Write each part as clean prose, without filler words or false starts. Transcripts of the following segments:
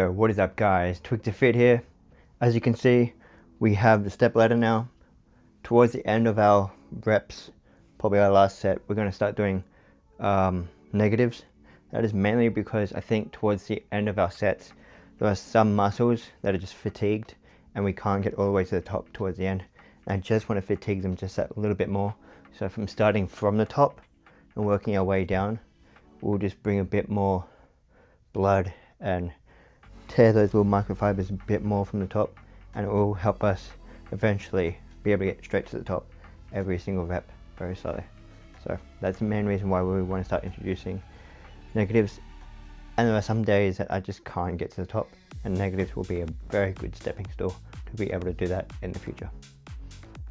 So what is up guys, Twig to Fit here. As you can see, we have the step ladder now. Towards the end of our reps, probably our last set, we're going to start doing negatives. That is mainly because I think towards the end of our sets, there are some muscles that are just fatigued and we can't get all the way to the top towards the end. And I just want to fatigue them just that little bit more. So from starting from the top and working our way down, we'll just bring a bit more blood and tear those little microfibers a bit more from the top, and it will help us eventually be able to get straight to the top every single rep very slowly. So that's the main reason why we want to start introducing negatives. And there are some days that I just can't get to the top, and negatives will be a very good stepping stool to be able to do that in the future.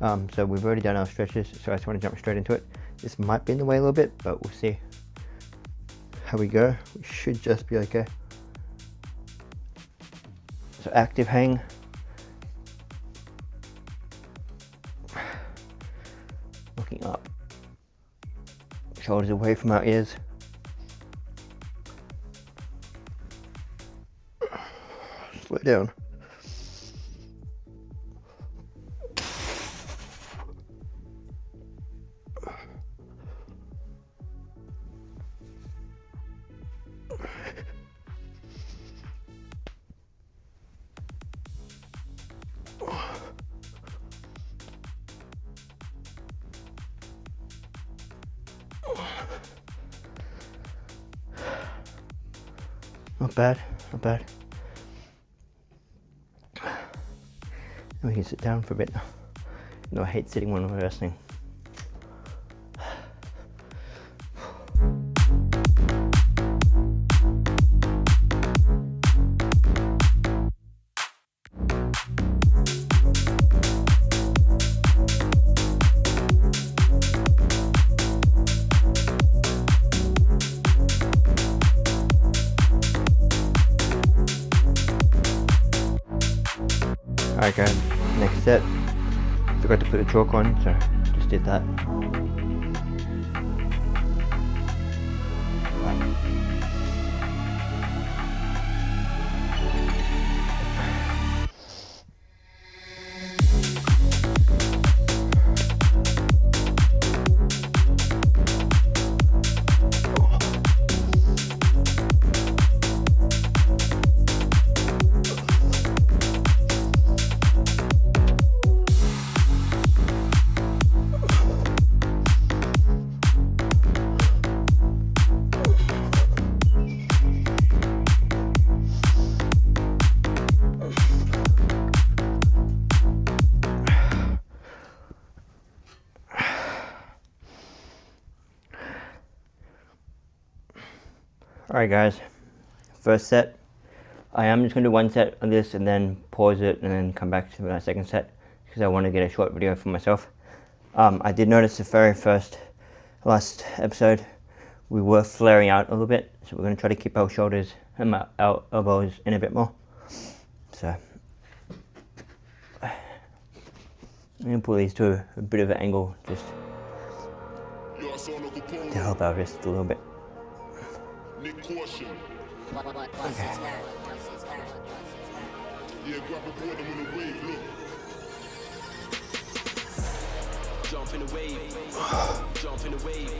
So we've already done our stretches, so I just want to jump straight into it. This might be in the way a little bit, but we'll see how we go. We should just be okay. So active hang. Looking up. Shoulders away from our ears. Slow down. Not bad, not bad. And we can sit down for a bit now. No, I hate sitting when we're wrestling. Alright guys, next set. Forgot to put the chalk on, so just did that. Alright guys, first set. I am just going to do one set of this and then pause it and then come back to my second set because I want to get a short video for myself. I did notice the very last episode we were flaring out a little bit, so we're going to try to keep our shoulders and our elbows in a bit more. So I'm going to pull these to a bit of an angle just to help our wrists a little bit. Okay. Yeah, grab a board, I'm in a wave, look. Jump in the wave, jump in the wave,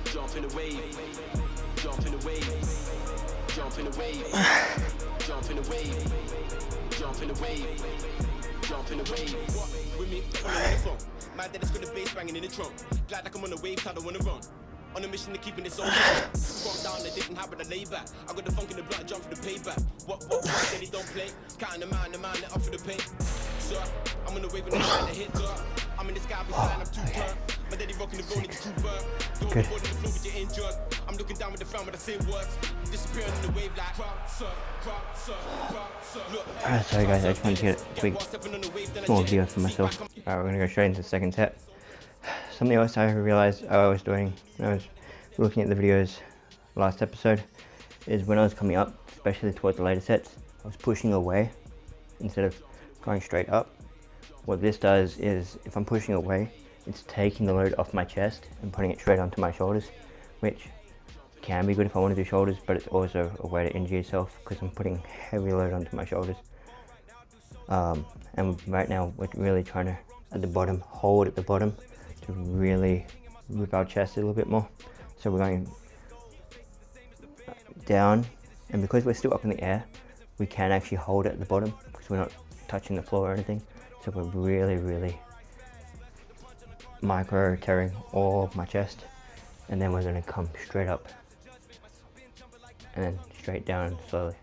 jump in the wave, jump in the wave, jump in the wave, jump in the wave, jump in the wave, jump in the wave. With me, on the phone. Mad that it's got the bass banging in the trunk. Glad like I'm on the wave, I don't wanna run. On a mission to keeping this on. Brought down, they didn't have it, I lay back. I got the funk in the blood, jump for the payback. What, said he don't play? Counting the man, they're up for the pain. So, I'm on the wave and the man, the hit up. I'm in the sky, beside, I'm too burnt. My daddy rocking the road, nigga too burnt. Don't be bored on the floor, but you're injured. I'm looking down with the frown, but I say words. Disappearing in the wave like Alright, sorry guys, I just wanted to get a quick small video for myself. Alright, we're gonna go straight into the second set. Something else I realized I was doing when I was looking at the videos last episode is when I was coming up, especially towards the later sets, I was pushing away instead of going straight up. What this does is, if I'm pushing away, it's taking the load off my chest and putting it straight onto my shoulders, which can be good if I want to do shoulders, but it's also a way to injure yourself because I'm putting heavy load onto my shoulders. And right now we're really trying to, at the bottom, hold at the bottom to really rip our chest a little bit more. So we're going down, and because we're still up in the air, we can actually hold it at the bottom because we're not touching the floor or anything. So we're really micro tearing all of my chest, and then we're going to come straight up and then straight down slowly.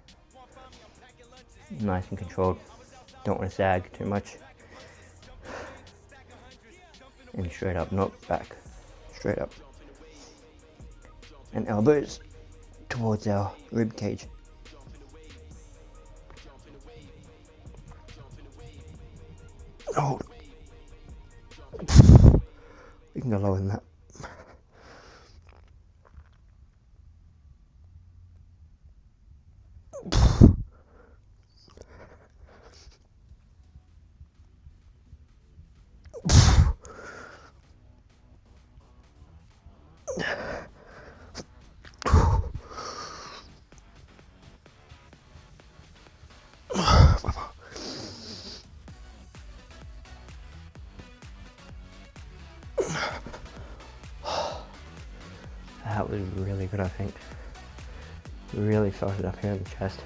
Nice and controlled. Don't want to sag too much. And straight up, not back. Straight up. And elbows towards our rib cage. Oh, we can go lower than that. That was really good, I think. Really felt it up here in the chest.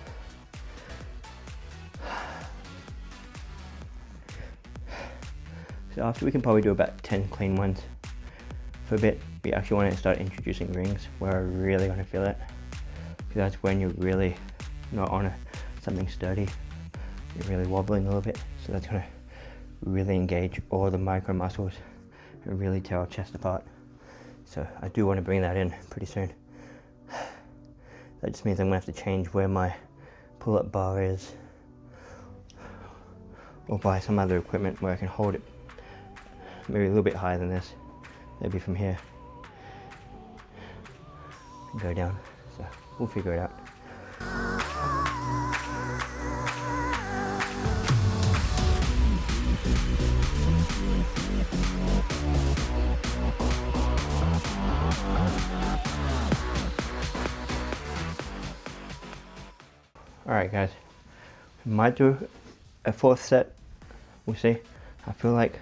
So after we can probably do about 10 clean ones for a bit, we actually want to start introducing rings where I really want to feel it. Because that's when you're really not on something sturdy. You're really wobbling a little bit. So that's going to really engage all the micro muscles and really tear our chest apart. So I do want to bring that in pretty soon. That just means I'm going to have to change where my pull-up bar is, or buy some other equipment where I can hold it maybe a little bit higher than this, maybe from here and go down. So we'll figure it out. Alright guys, we might do a fourth set, we'll see. I feel like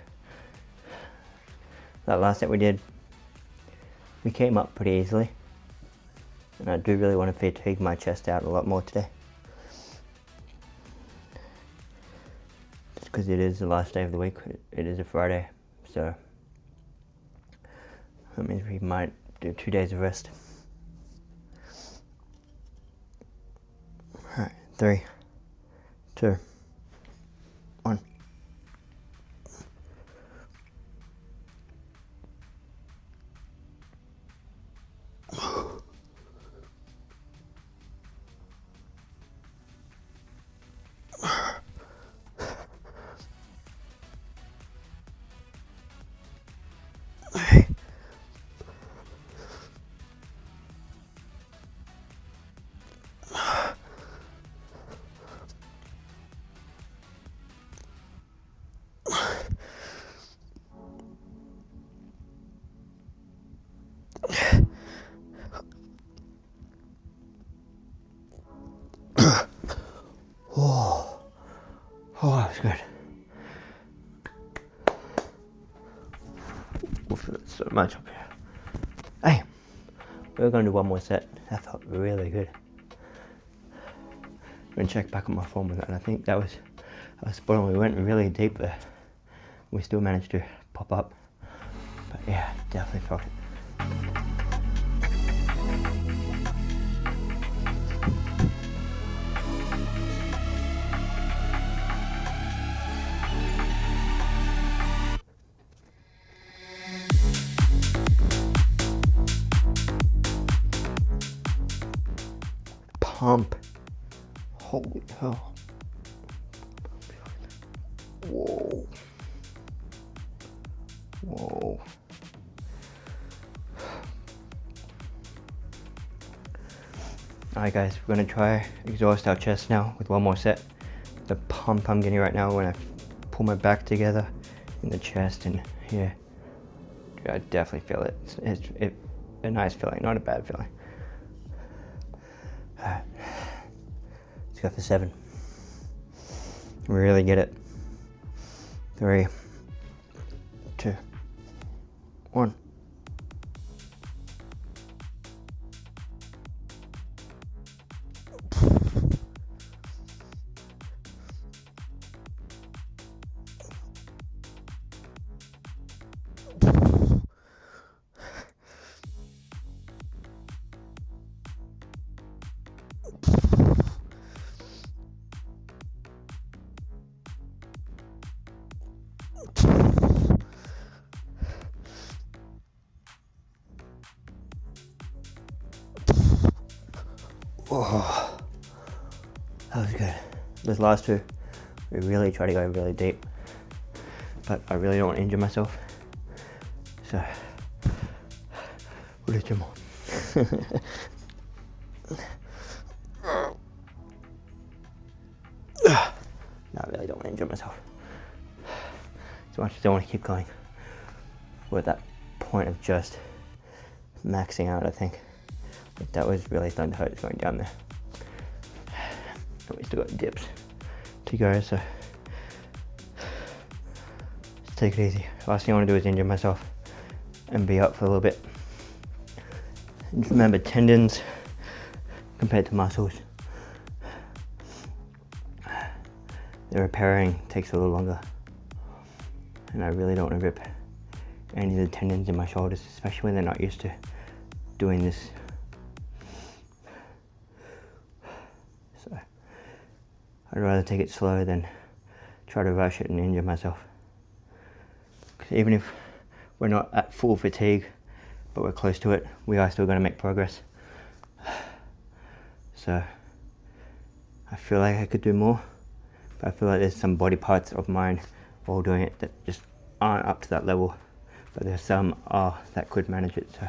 that last set we did, we came up pretty easily, and I do really want to fatigue my chest out a lot more today. Just because it is the last day of the week, it is a Friday, so that means we might do 2 days of rest. Alright, 3, 2, 1. Oh, that was good. We'll feel it so much up here. Hey, we're going to do one more set. That felt really good. I'm going to check back on my form with that, and I think that was spot on. We went really deep there. We still managed to pop up. But yeah, definitely felt it. Pump. Holy hell. Whoa. Whoa. Alright guys, we're going to try exhaust our chest now with one more set. The pump I'm getting right now when I pull my back together in the chest and here, I definitely feel it. It's a nice feeling, not a bad feeling. Alright, let's go for 7. Really get it. 3, 2, 1. Oh, that was good. Those last 2, we really try to go really deep, but I really don't want to injure myself, so we'll do 2 more. No, I really don't want to injure myself. So much as I want to keep going. We're at that point of just maxing out, I think. But that was really starting to hurt going down there. But we still got dips to go, so just take it easy. Last thing I want to do is injure myself and be up for a little bit. And just remember, tendons compared to muscles, the repairing takes a little longer. And I really don't want to rip any of the tendons in my shoulders, especially when they're not used to doing this. So I'd rather take it slow than try to rush it and injure myself. 'Cause even if we're not at full fatigue, but we're close to it, we are still going to make progress. So I feel like I could do more, but I feel like there's some body parts of mine while doing it that just aren't up to that level, but there's some that could manage it. So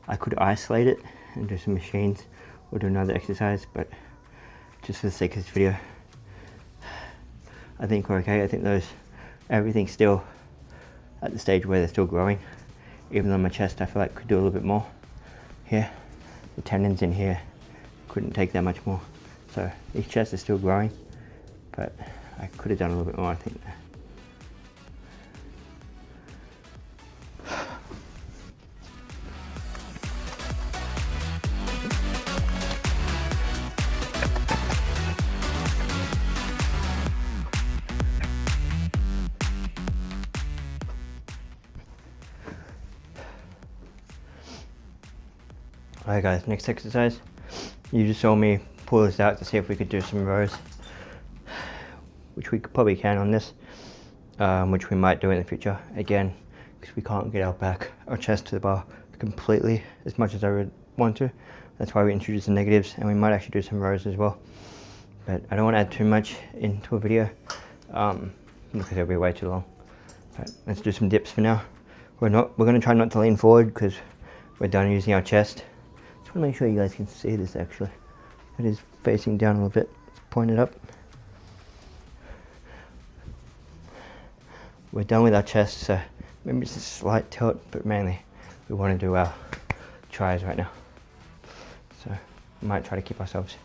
I could isolate it and do some machines or do another exercise, but just for the sake of this video, I think we're okay. I think everything's still at the stage where they're still growing. Even though my chest, I feel like could do a little bit more here. The tendons in here couldn't take that much more. So these chests are still growing, but I could have done a little bit more, I think. Alright guys, next exercise. You just saw me pull this out to see if we could do some rows, which we probably can on this, which we might do in the future again, because we can't get our chest to the bar completely as much as I would want to. That's why we introduced the negatives, and we might actually do some rows as well. But I don't want to add too much into a video, because it'll be way too long. But let's do some dips for now. We're going to try not to lean forward because we're done using our chest. Just want to make sure you guys can see this actually. It is facing down a little bit. It's pointed up. We're done with our chest, so maybe it's a slight tilt, but mainly we want to do our tries right now. So we might try to keep ourselves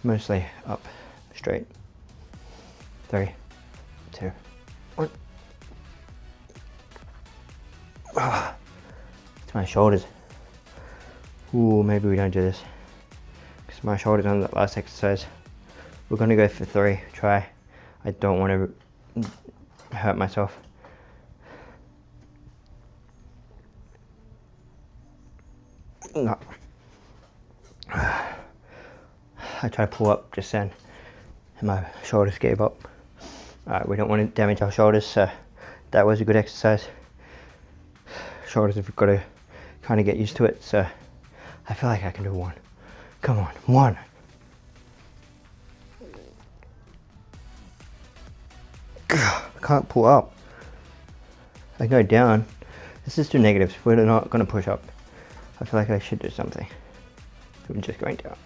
mostly up straight. 3, 2, 1. It's my shoulders. Ooh, maybe we don't do this because my shoulders on that last exercise. We're gonna go for 3. Try. I don't want to hurt myself. No. I tried to pull up just then and my shoulders gave up. Alright, we don't want to damage our shoulders, so that was a good exercise. Shoulders have got to kind of get used to it, so I feel like I can do 1. Come on, 1. I can't pull up. I go down. Let's just do negatives. We're not going to push up. I feel like I should do something. So we're just going down.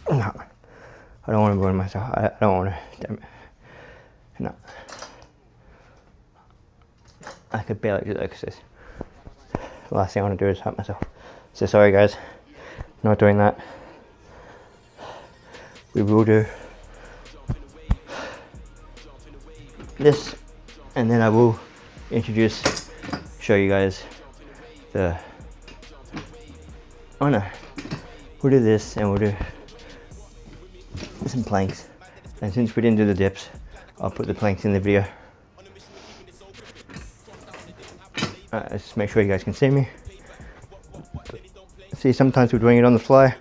No. I don't want to burn myself. I don't want to. Damn it. No. I could barely do the exercise. The last thing I want to do is hurt myself. So sorry guys, not doing that. We will do this, and then I will show you guys the, oh no, we'll do this and we'll do some planks. And since we didn't do the dips, I'll put the planks in the video. Let's just make sure you guys can see me. See, sometimes we're doing it on the fly.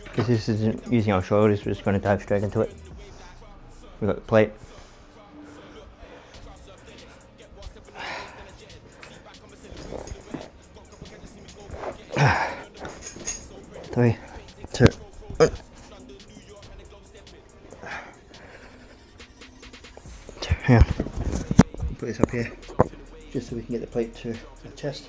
Because this isn't using our shoulders, we're just going to dive straight into it. We've got the plate. Three, two, one. Hang on. Put this up here, just so we can get the plate to the chest.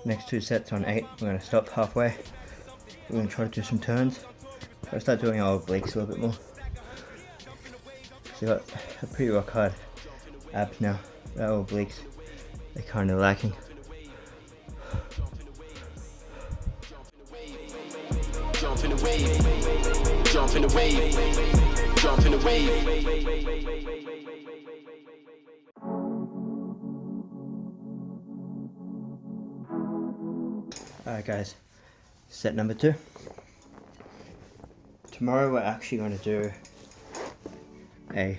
Next 2 sets on 8, we're going to stop halfway. We're going to try to do some turns. I'll start doing our obliques a little bit more. So got a pretty rock hard abs now. Our obliques, they're kind of lacking. Jump in the wave, jump in the wave, jump in the wave. Alright guys, set number 2. Tomorrow we're actually going to do a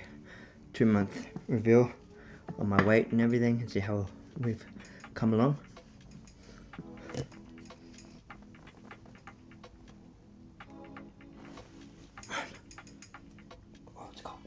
2-month review on my weight and everything and see how we've come along. Oh, it's cold.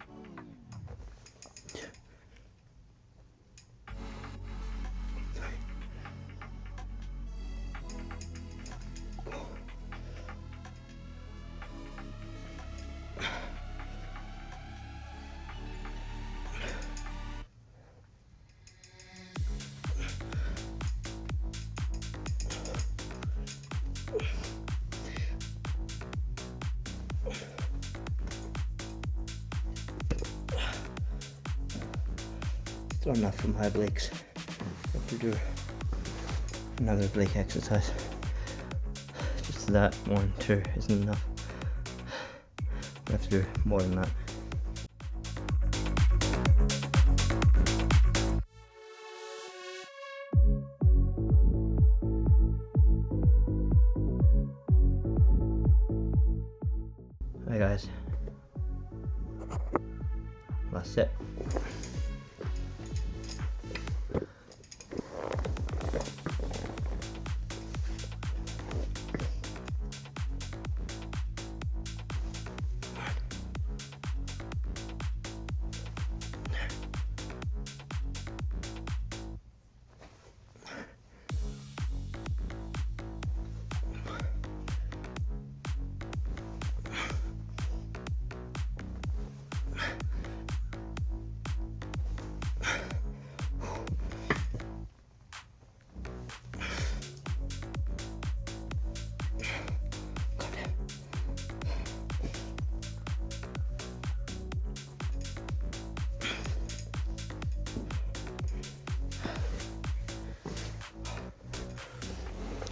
It's not enough for my obliques. I have to do another oblique exercise. Just that 1, 2 isn't enough. I have to do more than that. Hi guys. Last set.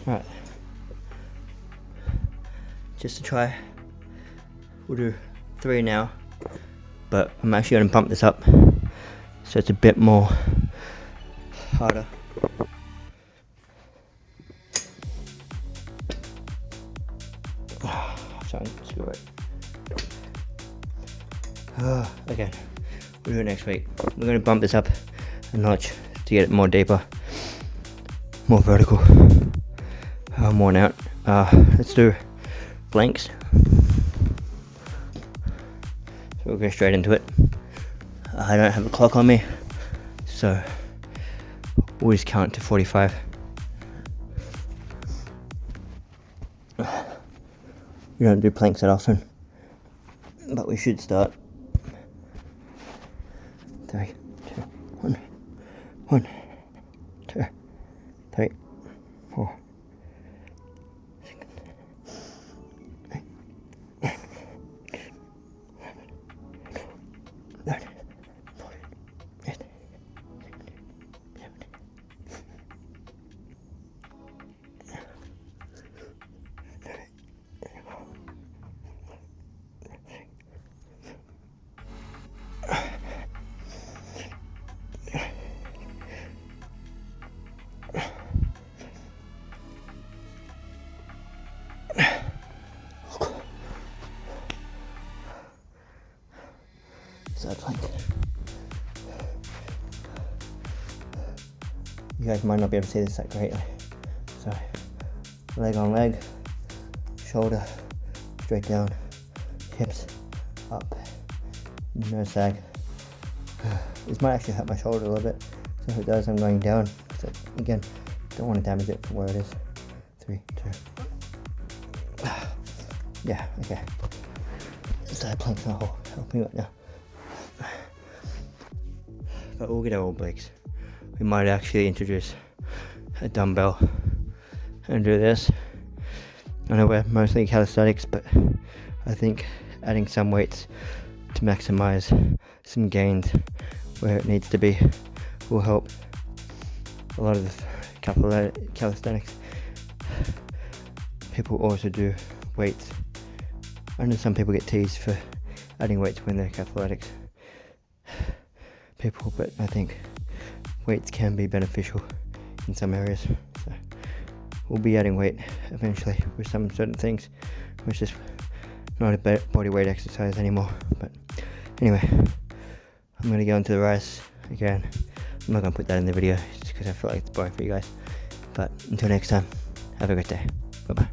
Alright, just to try, we'll do 3 now, but I'm actually going to pump this up so it's a bit more harder. Sorry, screw it. Okay, we'll do it next week. We're going to bump this up a notch to get it more deeper, more vertical. I'm worn out. Let's do planks. So we'll go straight into it. I don't have a clock on me, so we'll just count to 45. We don't do planks that often, but we should start. 3, 2, 1, 1, 2, 3, 4, 6, 8, 9, 10, 8, side plank. You guys might not be able to see this that greatly. So, leg on leg, shoulder straight down, hips up, no sag. This might actually hurt my shoulder a little bit, so if it does, I'm going down. So again, don't want to damage it from where it is. 3, 2. Yeah, okay. Side plank's not helping right now. But we'll get our obliques. We might actually introduce a dumbbell and do this. I know we're mostly calisthenics, but I think adding some weights to maximize some gains where it needs to be will help. A lot of the calisthenics people also do weights. I know some people get teased for adding weights when they're athletics people, but I think weights can be beneficial in some areas. So we'll be adding weight eventually with some certain things, which is not a body weight exercise anymore. But anyway, I'm going to go into the rise again. I'm not going to put that in the video just because I feel like it's boring for you guys. But until next time, have a great day. Bye bye.